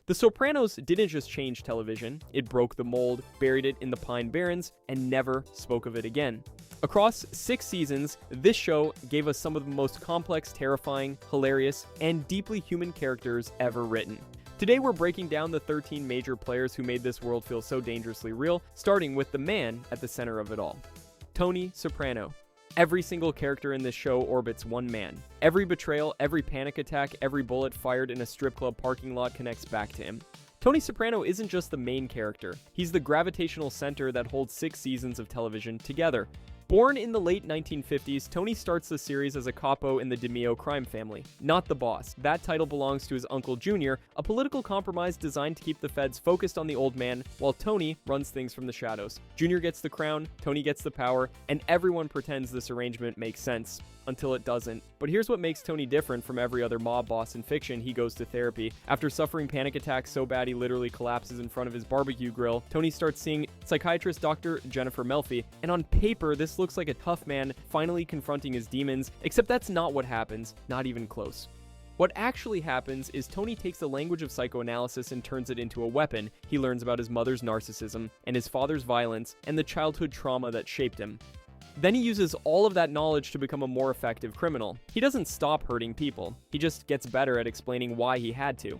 The Sopranos didn't just change television, it broke the mold, buried it in the Pine Barrens, and never spoke of it again. Across 6 seasons, this show gave us some of the most complex, terrifying, hilarious, and deeply human characters ever written. Today we're breaking down the 13 major players who made this world feel so dangerously real, starting with the man at the center of it all. Tony Soprano. Every single character in this show orbits one man. Every betrayal, every panic attack, every bullet fired in a strip club parking lot connects back to him. Tony Soprano isn't just the main character, he's the gravitational center that holds 6 seasons of television together. Born in the late 1950s, Tony starts the series as a capo in the DeMeo crime family, not the boss. That title belongs to his uncle Junior, a political compromise designed to keep the feds focused on the old man, while Tony runs things from the shadows. Junior gets the crown, Tony gets the power, and everyone pretends this arrangement makes sense. Until it doesn't. But here's what makes Tony different from every other mob boss in fiction: he goes to therapy. After suffering panic attacks so bad he literally collapses in front of his barbecue grill, Tony starts seeing psychiatrist Dr. Jennifer Melfi, and on paper this looks like a tough man finally confronting his demons, except that's not what happens, not even close. What actually happens is Tony takes the language of psychoanalysis and turns it into a weapon. He learns about his mother's narcissism, and his father's violence, and the childhood trauma that shaped him. Then he uses all of that knowledge to become a more effective criminal. He doesn't stop hurting people, he just gets better at explaining why he had to.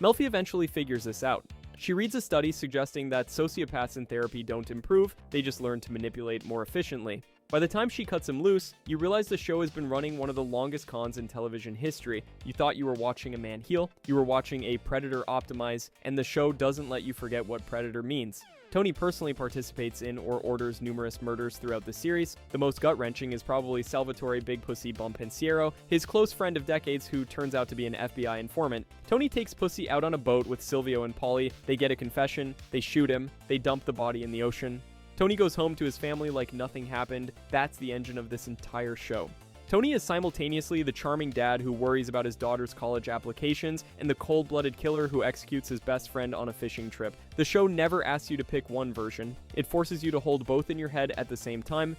Melfi eventually figures this out. She reads a study suggesting that sociopaths in therapy don't improve, they just learn to manipulate more efficiently. By the time she cuts him loose, you realize the show has been running one of the longest cons in television history. You thought you were watching a man heal, you were watching a predator optimize, and the show doesn't let you forget what predator means. Tony personally participates in or orders numerous murders throughout the series. The most gut-wrenching is probably Salvatore Big Pussy Bonpensiero, his close friend of decades who turns out to be an FBI informant. Tony takes Pussy out on a boat with Silvio and Polly, they get a confession, they shoot him, they dump the body in the ocean. Tony goes home to his family like nothing happened. That's the engine of this entire show. Tony is simultaneously the charming dad who worries about his daughter's college applications and the cold-blooded killer who executes his best friend on a fishing trip. The show never asks you to pick one version. It forces you to hold both in your head at the same time,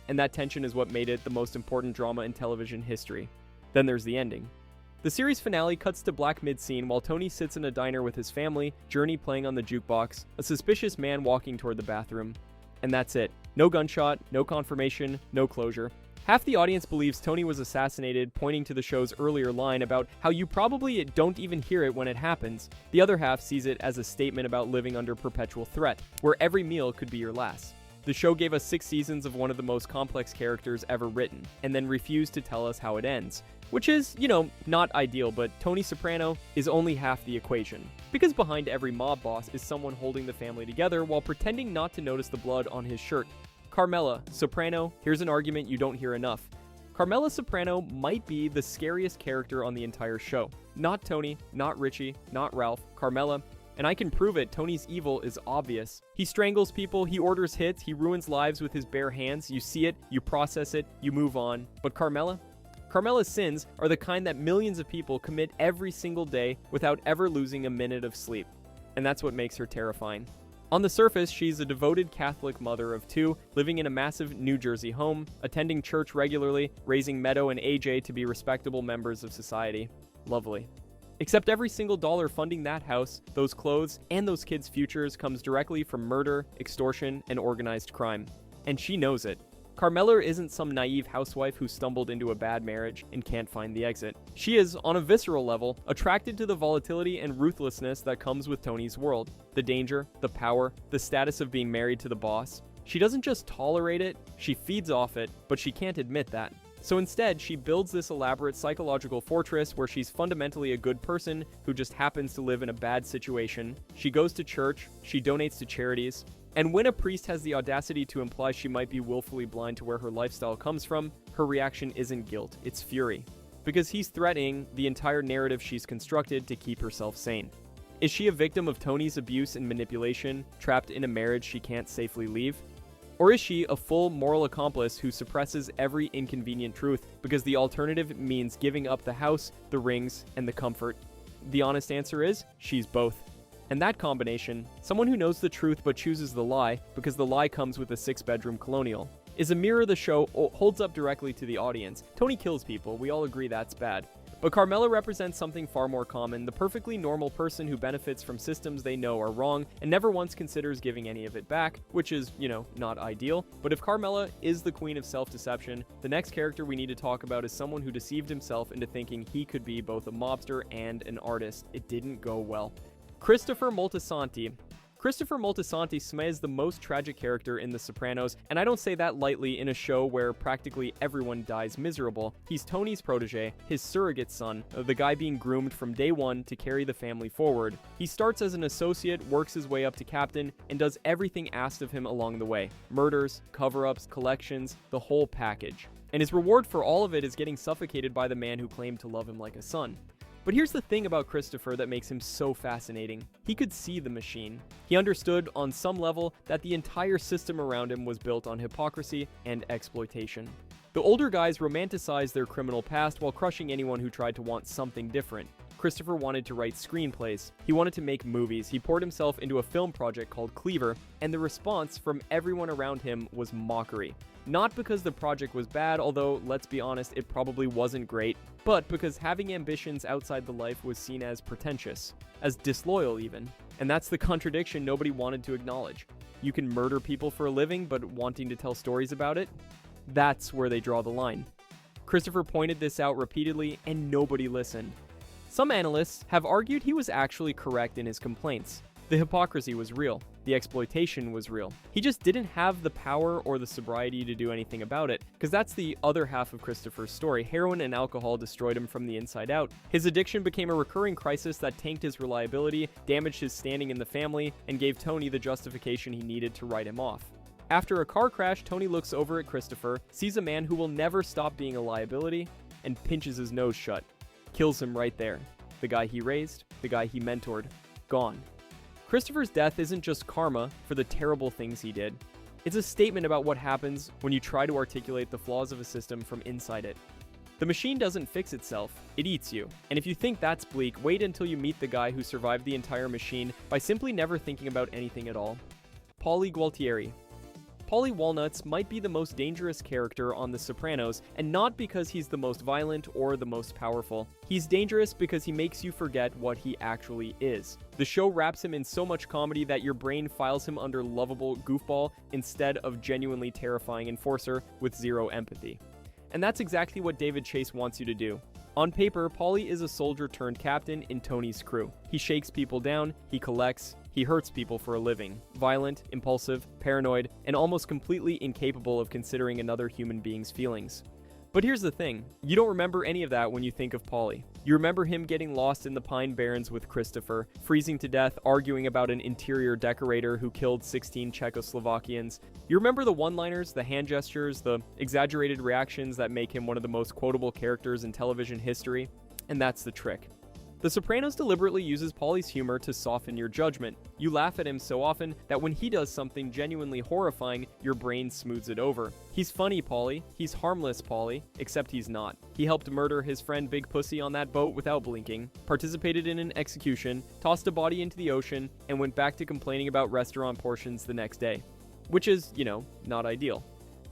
and that tension is what made it the most important drama in television history. Then there's the ending. The series finale cuts to black mid-scene while Tony sits in a diner with his family, Journey playing on the jukebox, a suspicious man walking toward the bathroom. And that's it. No gunshot, no confirmation, no closure. Half the audience believes Tony was assassinated, pointing to the show's earlier line about how you probably don't even hear it when it happens. The other half sees it as a statement about living under perpetual threat, where every meal could be your last. The show gave us 6 seasons of one of the most complex characters ever written, and then refused to tell us how it ends. Which is, not ideal, but Tony Soprano is only half the equation. Because behind every mob boss is someone holding the family together while pretending not to notice the blood on his shirt. Carmela Soprano, here's an argument you don't hear enough. Carmela Soprano might be the scariest character on the entire show. Not Tony, not Richie, not Ralph, Carmela. And I can prove it, Tony's evil is obvious. He strangles people, he orders hits, he ruins lives with his bare hands. You see it, you process it, you move on. But Carmela? Carmela's sins are the kind that millions of people commit every single day without ever losing a minute of sleep. And that's what makes her terrifying. On the surface, she's a devoted Catholic mother of 2, living in a massive New Jersey home, attending church regularly, raising Meadow and AJ to be respectable members of society. Lovely. Except every single dollar funding that house, those clothes, and those kids' futures comes directly from murder, extortion, and organized crime. And she knows it. Carmela isn't some naive housewife who stumbled into a bad marriage and can't find the exit. She is, on a visceral level, attracted to the volatility and ruthlessness that comes with Tony's world. The danger, the power, the status of being married to the boss. She doesn't just tolerate it, she feeds off it, but she can't admit that. So instead, she builds this elaborate psychological fortress where she's fundamentally a good person who just happens to live in a bad situation. She goes to church, she donates to charities, and when a priest has the audacity to imply she might be willfully blind to where her lifestyle comes from, her reaction isn't guilt, it's fury. Because he's threatening the entire narrative she's constructed to keep herself sane. Is she a victim of Tony's abuse and manipulation, trapped in a marriage she can't safely leave? Or is she a full moral accomplice who suppresses every inconvenient truth because the alternative means giving up the house, the rings, and the comfort? The honest answer is, she's both. And that combination, someone who knows the truth but chooses the lie because the lie comes with a 6-bedroom colonial, is a mirror the show holds up directly to the audience. Tony kills people, we all agree that's bad. But Carmela represents something far more common, the perfectly normal person who benefits from systems they know are wrong and never once considers giving any of it back, which is, not ideal. But if Carmela is the queen of self-deception, the next character we need to talk about is someone who deceived himself into thinking he could be both a mobster and an artist. It didn't go well. Christopher Moltisanti. Christopher Moltisanti is the most tragic character in The Sopranos, and I don't say that lightly in a show where practically everyone dies miserable. He's Tony's protege, his surrogate son, the guy being groomed from day one to carry the family forward. He starts as an associate, works his way up to captain, and does everything asked of him along the way. Murders, cover-ups, collections, the whole package. And his reward for all of it is getting suffocated by the man who claimed to love him like a son. But here's the thing about Christopher that makes him so fascinating. He could see the machine. He understood on some level that the entire system around him was built on hypocrisy and exploitation. The older guys romanticized their criminal past while crushing anyone who tried to want something different. Christopher wanted to write screenplays. He wanted to make movies. He poured himself into a film project called Cleaver, and the response from everyone around him was mockery. Not because the project was bad, although, let's be honest, it probably wasn't great, but because having ambitions outside the life was seen as pretentious, as disloyal even. And that's the contradiction nobody wanted to acknowledge. You can murder people for a living, but wanting to tell stories about it? That's where they draw the line. Christopher pointed this out repeatedly, and nobody listened. Some analysts have argued he was actually correct in his complaints. The hypocrisy was real. The exploitation was real. He just didn't have the power or the sobriety to do anything about it, because that's the other half of Christopher's story. Heroin and alcohol destroyed him from the inside out. His addiction became a recurring crisis that tanked his reliability, damaged his standing in the family, and gave Tony the justification he needed to write him off. After a car crash, Tony looks over at Christopher, sees a man who will never stop being a liability, and pinches his nose shut. Kills him right there. The guy he raised, the guy he mentored, gone. Christopher's death isn't just karma for the terrible things he did. It's a statement about what happens when you try to articulate the flaws of a system from inside it. The machine doesn't fix itself, it eats you. And if you think that's bleak, wait until you meet the guy who survived the entire machine by simply never thinking about anything at all. Paulie Gualtieri. Paulie Walnuts might be the most dangerous character on The Sopranos, and not because he's the most violent or the most powerful. He's dangerous because he makes you forget what he actually is. The show wraps him in so much comedy that your brain files him under lovable goofball instead of genuinely terrifying enforcer with zero empathy. And that's exactly what David Chase wants you to do. On paper, Paulie is a soldier turned captain in Tony's crew. He shakes people down, he collects, he hurts people for a living. Violent, impulsive, paranoid, and almost completely incapable of considering another human being's feelings. But here's the thing, you don't remember any of that when you think of Paulie. You remember him getting lost in the Pine Barrens with Christopher, freezing to death, arguing about an interior decorator who killed 16 Czechoslovakians. You remember the one-liners, the hand gestures, the exaggerated reactions that make him one of the most quotable characters in television history? And that's the trick. The Sopranos deliberately uses Paulie's humor to soften your judgment. You laugh at him so often that when he does something genuinely horrifying, your brain smooths it over. He's funny, Paulie. He's harmless, Paulie. Except he's not. He helped murder his friend Big Pussy on that boat without blinking, participated in an execution, tossed a body into the ocean, and went back to complaining about restaurant portions the next day. Which is, not ideal.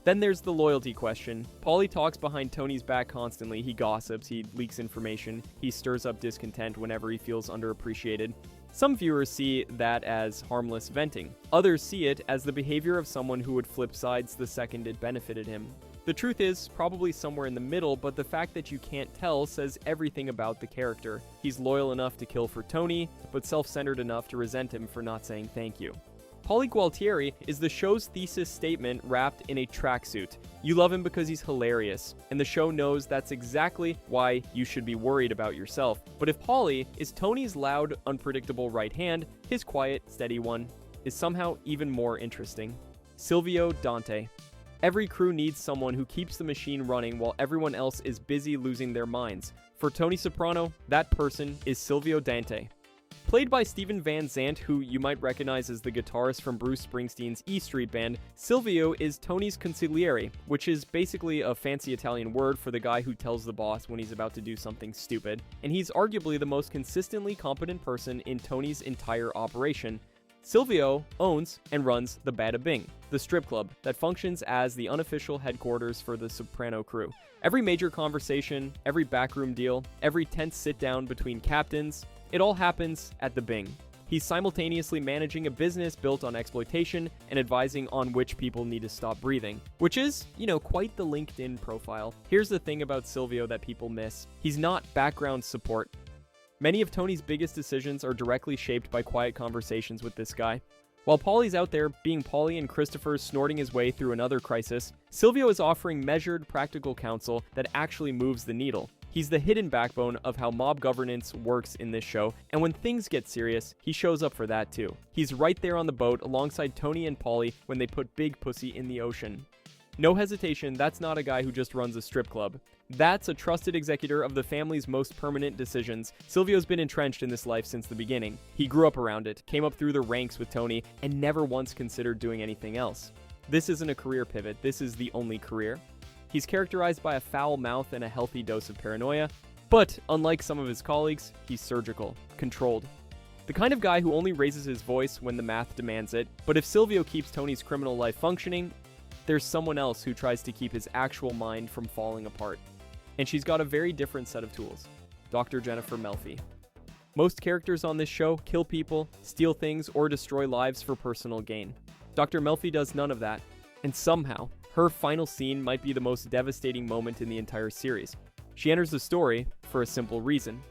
Then there's the loyalty question. Paulie talks behind Tony's back constantly. He gossips, he leaks information, he stirs up discontent whenever he feels underappreciated. Some viewers see that as harmless venting. Others see it as the behavior of someone who would flip sides the second it benefited him. The truth is probably somewhere in the middle, but the fact that you can't tell says everything about the character. He's loyal enough to kill for Tony, but self-centered enough to resent him for not saying thank you. Paulie Gualtieri is the show's thesis statement wrapped in a tracksuit. You love him because he's hilarious, and the show knows that's exactly why you should be worried about yourself. But if Paulie is Tony's loud, unpredictable right hand, his quiet, steady one is somehow even more interesting. Silvio Dante. Every crew needs someone who keeps the machine running while everyone else is busy losing their minds. For Tony Soprano, that person is Silvio Dante. Played by Steven Van Zandt, who you might recognize as the guitarist from Bruce Springsteen's E Street Band, Silvio is Tony's consigliere, which is basically a fancy Italian word for the guy who tells the boss when he's about to do something stupid. And he's arguably the most consistently competent person in Tony's entire operation. Silvio owns and runs the Bada Bing, the strip club that functions as the unofficial headquarters for the Soprano crew. Every major conversation, every backroom deal, every tense sit-down between captains, it all happens at the Bing. He's simultaneously managing a business built on exploitation and advising on which people need to stop breathing, which is, quite the LinkedIn profile. Here's the thing about Silvio that people miss. He's not background support. Many of Tony's biggest decisions are directly shaped by quiet conversations with this guy. While Paulie's out there being Paulie and Christopher's snorting his way through another crisis, Silvio is offering measured, practical counsel that actually moves the needle. He's the hidden backbone of how mob governance works in this show, and when things get serious, he shows up for that too. He's right there on the boat alongside Tony and Paulie when they put Big Pussy in the ocean. No hesitation, that's not a guy who just runs a strip club. That's a trusted executor of the family's most permanent decisions. Silvio's been entrenched in this life since the beginning. He grew up around it, came up through the ranks with Tony, and never once considered doing anything else. This isn't a career pivot, this is the only career. He's characterized by a foul mouth and a healthy dose of paranoia, but unlike some of his colleagues, he's surgical, controlled. The kind of guy who only raises his voice when the math demands it, but if Silvio keeps Tony's criminal life functioning, there's someone else who tries to keep his actual mind from falling apart. And she's got a very different set of tools. Dr. Jennifer Melfi. Most characters on this show kill people, steal things, or destroy lives for personal gain. Dr. Melfi does none of that, and somehow, her final scene might be the most devastating moment in the entire series. She enters the story for a simple reason.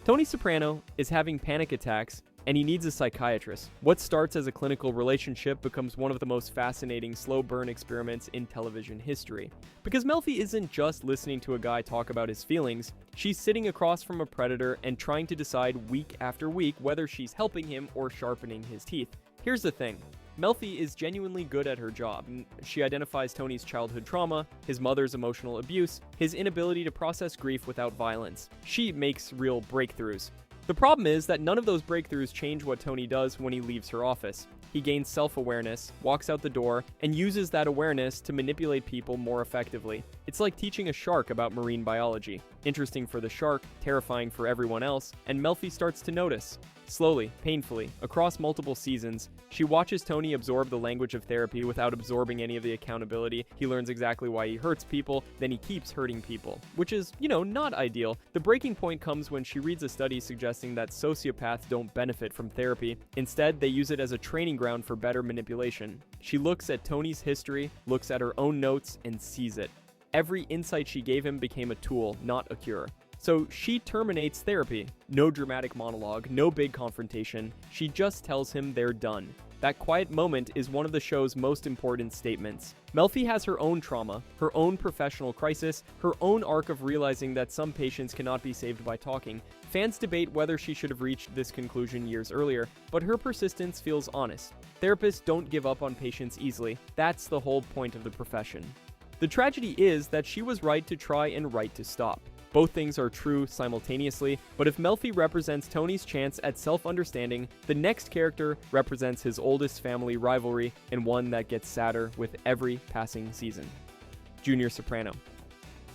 Tony Soprano is having panic attacks, and he needs a psychiatrist. What starts as a clinical relationship becomes one of the most fascinating slow burn experiments in television history. Because Melfi isn't just listening to a guy talk about his feelings, she's sitting across from a predator and trying to decide week after week whether she's helping him or sharpening his teeth. Here's the thing. Melfi is genuinely good at her job. She identifies Tony's childhood trauma, his mother's emotional abuse, his inability to process grief without violence. She makes real breakthroughs. The problem is that none of those breakthroughs change what Tony does when he leaves her office. He gains self-awareness, walks out the door, and uses that awareness to manipulate people more effectively. It's like teaching a shark about marine biology. Interesting for the shark, terrifying for everyone else, and Melfi starts to notice. Slowly, painfully, across multiple seasons, she watches Tony absorb the language of therapy without absorbing any of the accountability. He learns exactly why he hurts people, then he keeps hurting people, which is, not ideal. The breaking point comes when she reads a study suggesting that sociopaths don't benefit from therapy. Instead, they use it as a training ground for better manipulation. She looks at Tony's history, looks at her own notes, and sees it. Every insight she gave him became a tool, not a cure. So she terminates therapy. No dramatic monologue, no big confrontation. She just tells him they're done. That quiet moment is one of the show's most important statements. Melfi has her own trauma, her own professional crisis, her own arc of realizing that some patients cannot be saved by talking. Fans debate whether she should have reached this conclusion years earlier, but her persistence feels honest. Therapists don't give up on patients easily. That's the whole point of the profession. The tragedy is that she was right to try and right to stop. Both things are true simultaneously, but if Melfi represents Tony's chance at self-understanding, the next character represents his oldest family rivalry, and one that gets sadder with every passing season. Junior Soprano.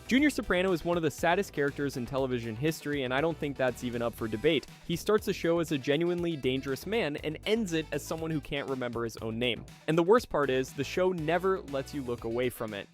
Junior Soprano is one of the saddest characters in television history, and I don't think that's even up for debate. He starts the show as a genuinely dangerous man and ends it as someone who can't remember his own name. And the worst part is, the show never lets you look away from it.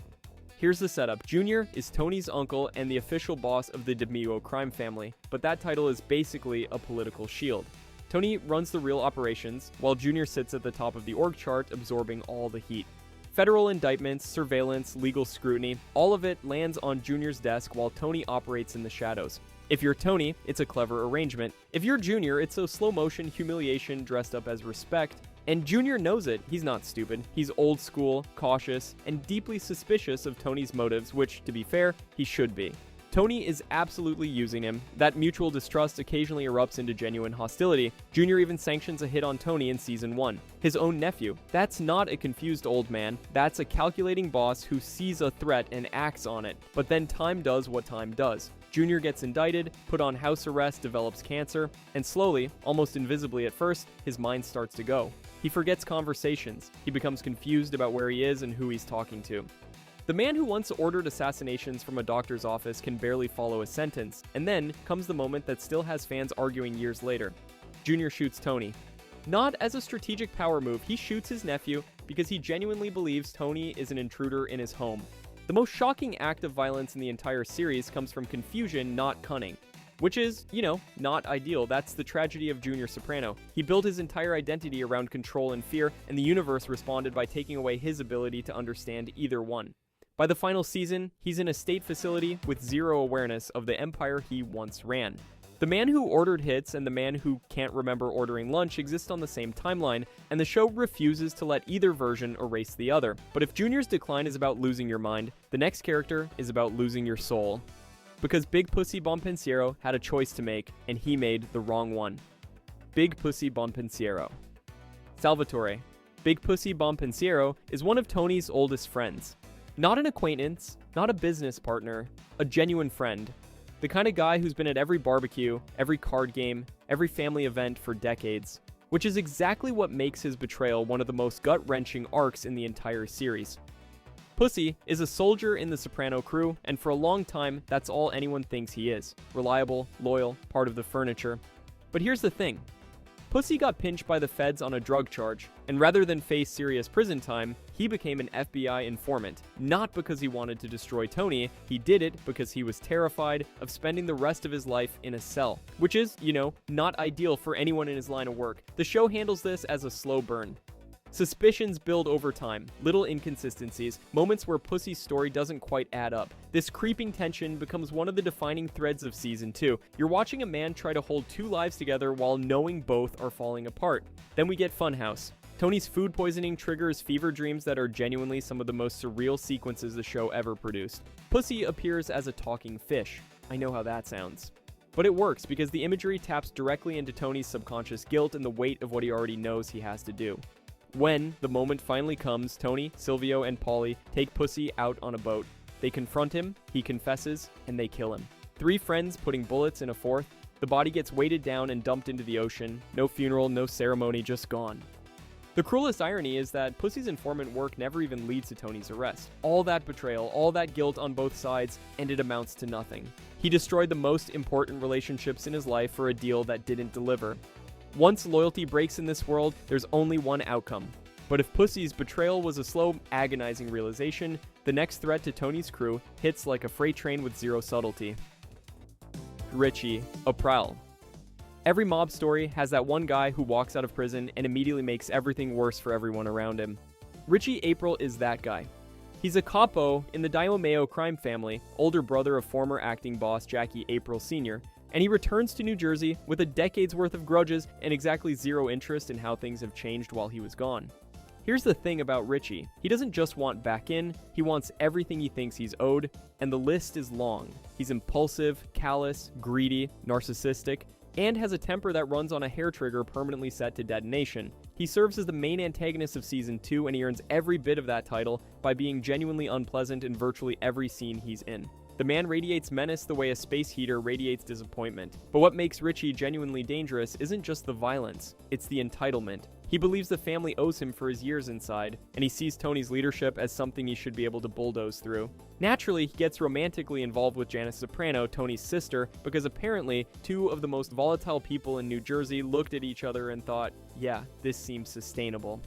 Here's the setup. Junior is Tony's uncle and the official boss of the DeMio crime family, but that title is basically a political shield. Tony runs the real operations, while Junior sits at the top of the org chart, absorbing all the heat. Federal indictments, surveillance, legal scrutiny, all of it lands on Junior's desk while Tony operates in the shadows. If you're Tony, it's a clever arrangement. If you're Junior, it's a slow-motion humiliation dressed up as respect. And Junior knows it. He's not stupid. He's old school, cautious, and deeply suspicious of Tony's motives, which, to be fair, he should be. Tony is absolutely using him. That mutual distrust occasionally erupts into genuine hostility. Junior even sanctions a hit on Tony in season 1. His own nephew. That's not a confused old man. That's a calculating boss who sees a threat and acts on it. But then time does what time does. Junior gets indicted, put on house arrest, develops cancer, and slowly, almost invisibly at first, his mind starts to go. He forgets conversations. He becomes confused about where he is and who he's talking to. The man who once ordered assassinations from a doctor's office can barely follow a sentence, and then comes the moment that still has fans arguing years later. Junior shoots Tony. Not as a strategic power move, he shoots his nephew because he genuinely believes Tony is an intruder in his home. The most shocking act of violence in the entire series comes from confusion, not cunning. Which is, not ideal. That's the tragedy of Junior Soprano. He built his entire identity around control and fear, and the universe responded by taking away his ability to understand either one. By the final season, he's in a state facility with zero awareness of the empire he once ran. The man who ordered hits and the man who can't remember ordering lunch exist on the same timeline, and the show refuses to let either version erase the other. But if Junior's decline is about losing your mind, the next character is about losing your soul. Because Big Pussy Bonpensiero had a choice to make, and he made the wrong one. Big Pussy Bonpensiero. Salvatore. Big Pussy Bonpensiero is one of Tony's oldest friends. Not an acquaintance, not a business partner, a genuine friend. The kind of guy who's been at every barbecue, every card game, every family event for decades. Which is exactly what makes his betrayal one of the most gut-wrenching arcs in the entire series. Pussy is a soldier in the Soprano crew, and for a long time, that's all anyone thinks he is. Reliable, loyal, part of the furniture. But here's the thing. Pussy got pinched by the feds on a drug charge, and rather than face serious prison time, he became an FBI informant. Not because he wanted to destroy Tony, he did it because he was terrified of spending the rest of his life in a cell. Which is, not ideal for anyone in his line of work. The show handles this as a slow burn. Suspicions build over time, little inconsistencies, moments where Pussy's story doesn't quite add up. This creeping tension becomes one of the defining threads of Season 2. You're watching a man try to hold two lives together while knowing both are falling apart. Then we get Funhouse. Tony's food poisoning triggers fever dreams that are genuinely some of the most surreal sequences the show ever produced. Pussy appears as a talking fish. I know how that sounds. But it works because the imagery taps directly into Tony's subconscious guilt and the weight of what he already knows he has to do. When the moment finally comes, Tony, Silvio, and Paulie take Pussy out on a boat. They confront him, he confesses, and they kill him. Three friends putting bullets in a fourth. The body gets weighted down and dumped into the ocean. No funeral, no ceremony, just gone. The cruelest irony is that Pussy's informant work never even leads to Tony's arrest. All that betrayal, all that guilt on both sides, and it amounts to nothing. He destroyed the most important relationships in his life for a deal that didn't deliver. Once loyalty breaks in this world, there's only one outcome. But if Pussy's betrayal was a slow, agonizing realization, the next threat to Tony's crew hits like a freight train with zero subtlety. Richie, a prowl. Every mob story has that one guy who walks out of prison and immediately makes everything worse for everyone around him. Richie April is that guy. He's a capo in the Diomeo crime family, older brother of former acting boss Jackie April Sr., and he returns to New Jersey with a decade's worth of grudges and exactly zero interest in how things have changed while he was gone. Here's the thing about Richie. He doesn't just want back in, he wants everything he thinks he's owed, and the list is long. He's impulsive, callous, greedy, narcissistic, and has a temper that runs on a hair trigger permanently set to detonation. He serves as the main antagonist of Season 2, and he earns every bit of that title by being genuinely unpleasant in virtually every scene he's in. The man radiates menace the way a space heater radiates disappointment. But what makes Richie genuinely dangerous isn't just the violence, it's the entitlement. He believes the family owes him for his years inside, and he sees Tony's leadership as something he should be able to bulldoze through. Naturally, he gets romantically involved with Janice Soprano, Tony's sister, because apparently two of the most volatile people in New Jersey looked at each other and thought, yeah, this seems sustainable.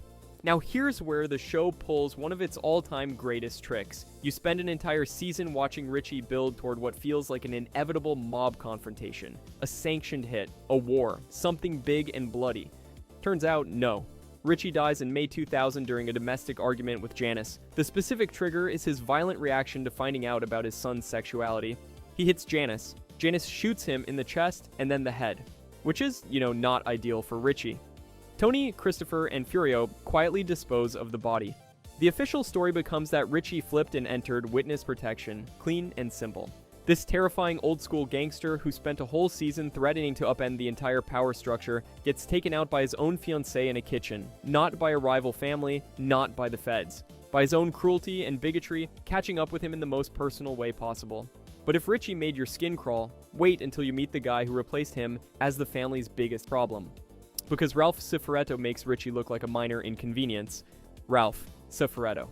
Now here's where the show pulls one of its all-time greatest tricks. You spend an entire season watching Richie build toward what feels like an inevitable mob confrontation, a sanctioned hit, a war, something big and bloody. Turns out, no. Richie dies in May 2000 during a domestic argument with Janice. The specific trigger is his violent reaction to finding out about his son's sexuality. He hits Janice. Janice shoots him in the chest and then the head, which is, not ideal for Richie. Tony, Christopher, and Furio quietly dispose of the body. The official story becomes that Richie flipped and entered witness protection, clean and simple. This terrifying old-school gangster who spent a whole season threatening to upend the entire power structure gets taken out by his own fiancée in a kitchen, not by a rival family, not by the feds. By his own cruelty and bigotry, catching up with him in the most personal way possible. But if Richie made your skin crawl, wait until you meet the guy who replaced him as the family's biggest problem. Because Ralph Cifaretto makes Richie look like a minor inconvenience. Ralph Cifaretto.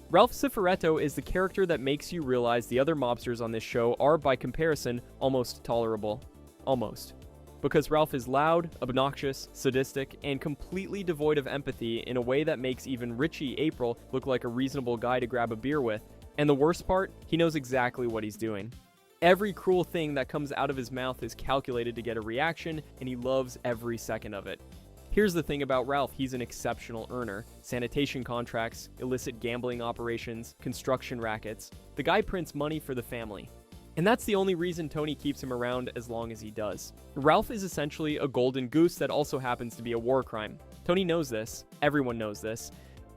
Ralph Cifaretto is the character that makes you realize the other mobsters on this show are, by comparison, almost tolerable. Almost. because Ralph is loud, obnoxious, sadistic, and completely devoid of empathy in a way that makes even Richie April look like a reasonable guy to grab a beer with. And the worst part, he knows exactly what he's doing. Every cruel thing that comes out of his mouth is calculated to get a reaction, and he loves every second of it. Here's the thing about Ralph, he's an exceptional earner. Sanitation contracts, illicit gambling operations, construction rackets. The guy prints money for the family. And that's the only reason Tony keeps him around as long as he does. Ralph is essentially a golden goose that also happens to be a war crime. Tony knows this, everyone knows this,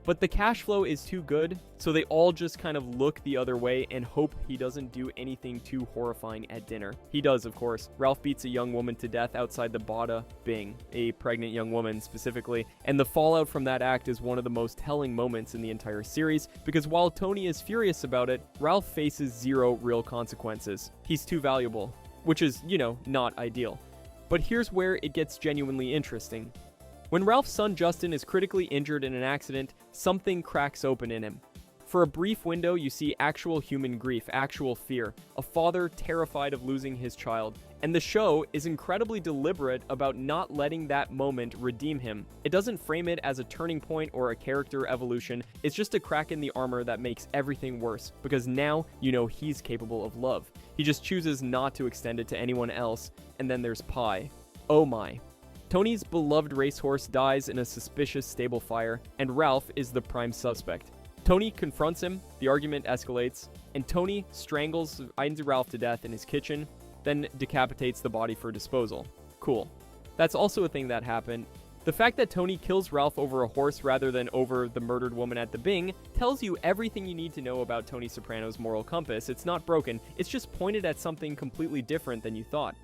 but the cash flow is too good, so they all just kind of look the other way and hope he doesn't do anything too horrifying at dinner. He does, of course. Ralph beats a young woman to death outside the Bada Bing, a pregnant young woman specifically, and the fallout from that act is one of the most telling moments in the entire series, because while Tony is furious about it, Ralph faces zero real consequences. He's too valuable, which is, not ideal. But here's where it gets genuinely interesting. When Ralph's son Justin is critically injured in an accident, something cracks open in him. For a brief window, you see actual human grief, actual fear, a father terrified of losing his child, and the show is incredibly deliberate about not letting that moment redeem him. It doesn't frame it as a turning point or a character evolution, it's just a crack in the armor that makes everything worse, because now you know he's capable of love. He just chooses not to extend it to anyone else, and then there's Pi. Oh my. Tony's beloved racehorse dies in a suspicious stable fire, and Ralph is the prime suspect. Tony confronts him, the argument escalates, and Tony strangles Ralph to death in his kitchen, then decapitates the body for disposal. Cool. That's also a thing that happened. The fact that Tony kills Ralph over a horse rather than over the murdered woman at the Bing tells you everything you need to know about Tony Soprano's moral compass. It's not broken, it's just pointed at something completely different than you thought.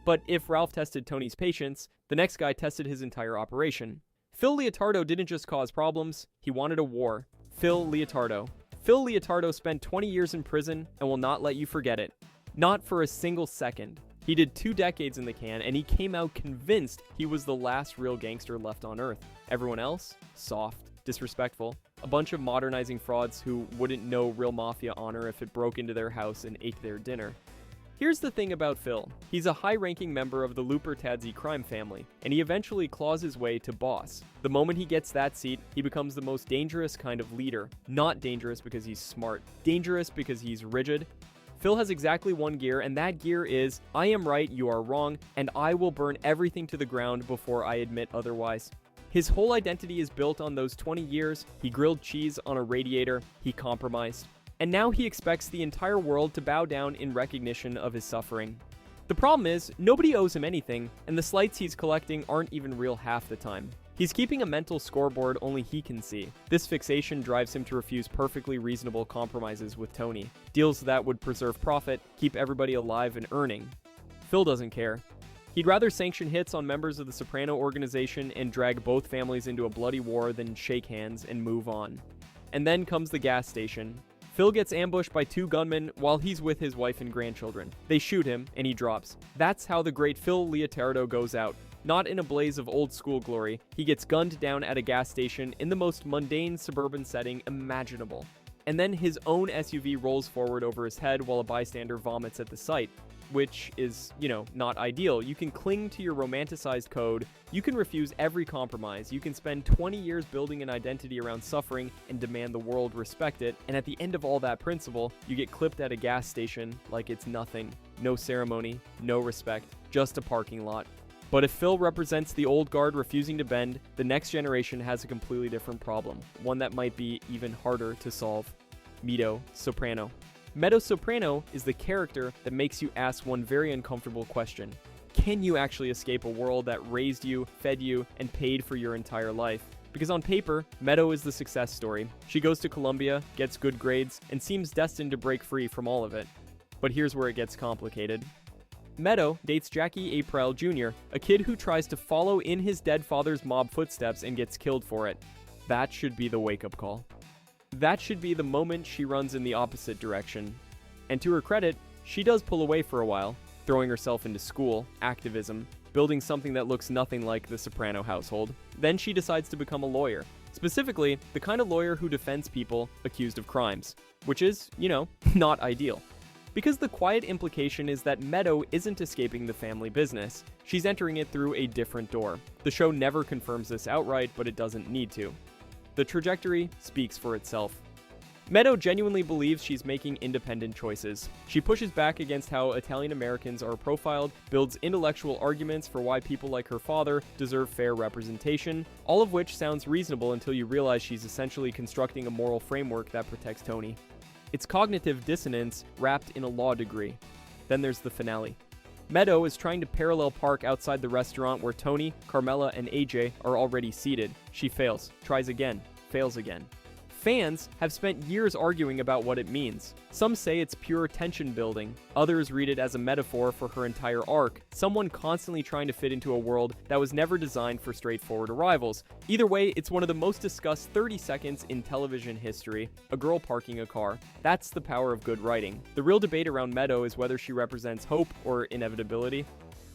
But if Ralph tested Tony's patience, the next guy tested his entire operation. Phil Leotardo didn't just cause problems, he wanted a war. Phil Leotardo. Phil Leotardo spent 20 years in prison and will not let you forget it. Not for a single second. He did 2 decades in the can, and he came out convinced he was the last real gangster left on Earth. Everyone else? Soft, disrespectful. A bunch of modernizing frauds who wouldn't know real mafia honor if it broke into their house and ate their dinner. Here's the thing about Phil. He's a high-ranking member of the Lupertadze crime family, and he eventually claws his way to boss. The moment he gets that seat, he becomes the most dangerous kind of leader. Not dangerous because he's smart. Dangerous because he's rigid. Phil has exactly one gear, and that gear is, I am right, you are wrong, and I will burn everything to the ground before I admit otherwise. His whole identity is built on those 20 years. He grilled cheese on a radiator. He compromised. And now he expects the entire world to bow down in recognition of his suffering. The problem is, nobody owes him anything, and the slights he's collecting aren't even real half the time. He's keeping a mental scoreboard only he can see. This fixation drives him to refuse perfectly reasonable compromises with Tony. Deals that would preserve profit, keep everybody alive and earning. Phil doesn't care. He'd rather sanction hits on members of the Soprano organization and drag both families into a bloody war than shake hands and move on. And then comes the gas station. Phil gets ambushed by 2 gunmen while he's with his wife and grandchildren. They shoot him, and he drops. That's how the great Phil Leotardo goes out. Not in a blaze of old-school glory. He gets gunned down at a gas station in the most mundane suburban setting imaginable. And then his own SUV rolls forward over his head while a bystander vomits at the sight. Which is, not ideal. You can cling to your romanticized code, you can refuse every compromise, you can spend 20 years building an identity around suffering and demand the world respect it, and at the end of all that principle, you get clipped at a gas station like it's nothing. No ceremony, no respect, just a parking lot. But if Phil represents the old guard refusing to bend, the next generation has a completely different problem, one that might be even harder to solve. Meadow Soprano. Meadow Soprano is the character that makes you ask one very uncomfortable question. Can you actually escape a world that raised you, fed you, and paid for your entire life? Because on paper, Meadow is the success story. She goes to Columbia, gets good grades, and seems destined to break free from all of it. But here's where it gets complicated. Meadow dates Jackie April Jr., a kid who tries to follow in his dead father's mob footsteps and gets killed for it. That should be the wake-up call. That should be the moment she runs in the opposite direction. And to her credit, she does pull away for a while, throwing herself into school, activism, building something that looks nothing like the Soprano household. Then she decides to become a lawyer. Specifically, the kind of lawyer who defends people accused of crimes. Which is, not ideal. Because the quiet implication is that Meadow isn't escaping the family business. She's entering it through a different door. The show never confirms this outright, but it doesn't need to. The trajectory speaks for itself. Meadow genuinely believes she's making independent choices. She pushes back against how Italian Americans are profiled, builds intellectual arguments for why people like her father deserve fair representation, all of which sounds reasonable until you realize she's essentially constructing a moral framework that protects Tony. It's cognitive dissonance wrapped in a law degree. Then there's the finale. Meadow is trying to parallel park outside the restaurant where Tony, Carmela, and AJ are already seated. She fails, tries again, fails again. Fans have spent years arguing about what it means. Some say it's pure tension building. Others read it as a metaphor for her entire arc, someone constantly trying to fit into a world that was never designed for straightforward arrivals. Either way, it's one of the most discussed 30 seconds in television history, a girl parking a car. That's the power of good writing. The real debate around Meadow is whether she represents hope or inevitability,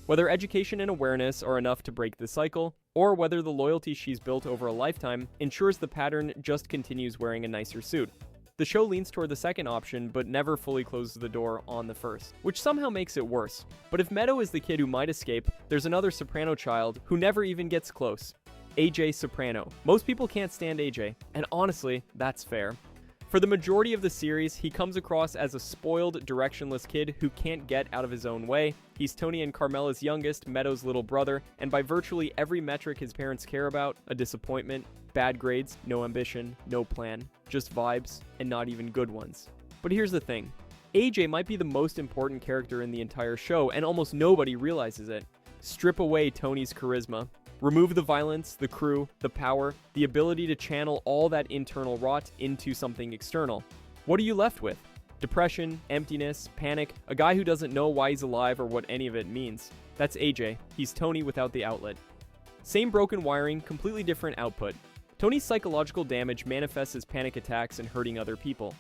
whether education and awareness are enough to break the cycle, or whether the loyalty she's built over a lifetime ensures the pattern just continues wearing a nicer suit. The show leans toward the second option, but never fully closes the door on the first, which somehow makes it worse. But if Meadow is the kid who might escape, there's another Soprano child who never even gets close. AJ Soprano. Most people can't stand AJ, and honestly, that's fair. For the majority of the series, he comes across as a spoiled, directionless kid who can't get out of his own way. He's Tony and Carmela's youngest, Meadow's little brother, and by virtually every metric his parents care about, a disappointment, bad grades, no ambition, no plan, just vibes, and not even good ones. But here's the thing. AJ might be the most important character in the entire show, and almost nobody realizes it. Strip away Tony's charisma. Remove the violence, the crew, the power, the ability to channel all that internal rot into something external. What are you left with? Depression, emptiness, panic, a guy who doesn't know why he's alive or what any of it means. That's AJ. He's Tony without the outlet. Same broken wiring, completely different output. Tony's psychological damage manifests as panic attacks and hurting other people.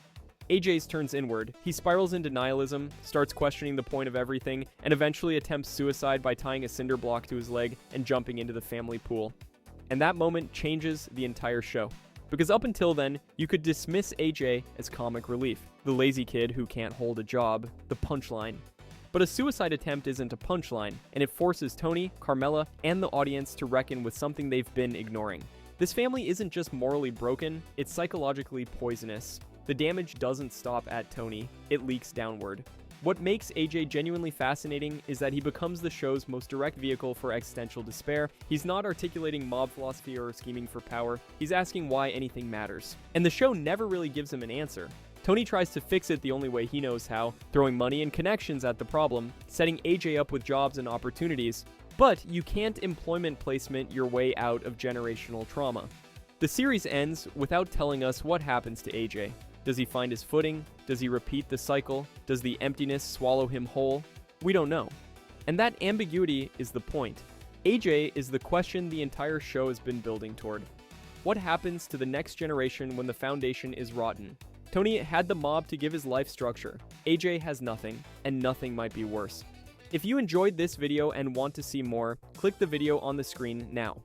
AJ's turns inward. He spirals into nihilism, starts questioning the point of everything, and eventually attempts suicide by tying a cinder block to his leg and jumping into the family pool. And that moment changes the entire show. Because up until then, you could dismiss AJ as comic relief, the lazy kid who can't hold a job, the punchline. But a suicide attempt isn't a punchline, and it forces Tony, Carmela, and the audience to reckon with something they've been ignoring. This family isn't just morally broken, it's psychologically poisonous. The damage doesn't stop at Tony, it leaks downward. What makes AJ genuinely fascinating is that he becomes the show's most direct vehicle for existential despair. He's not articulating mob philosophy or scheming for power, he's asking why anything matters. And the show never really gives him an answer. Tony tries to fix it the only way he knows how, throwing money and connections at the problem, setting AJ up with jobs and opportunities. But you can't employment placement your way out of generational trauma. The series ends without telling us what happens to AJ. Does he find his footing? Does he repeat the cycle? Does the emptiness swallow him whole? We don't know. And that ambiguity is the point. AJ is the question the entire show has been building toward. What happens to the next generation when the foundation is rotten? Tony had the mob to give his life structure. AJ has nothing, and nothing might be worse. If you enjoyed this video and want to see more, click the video on the screen now.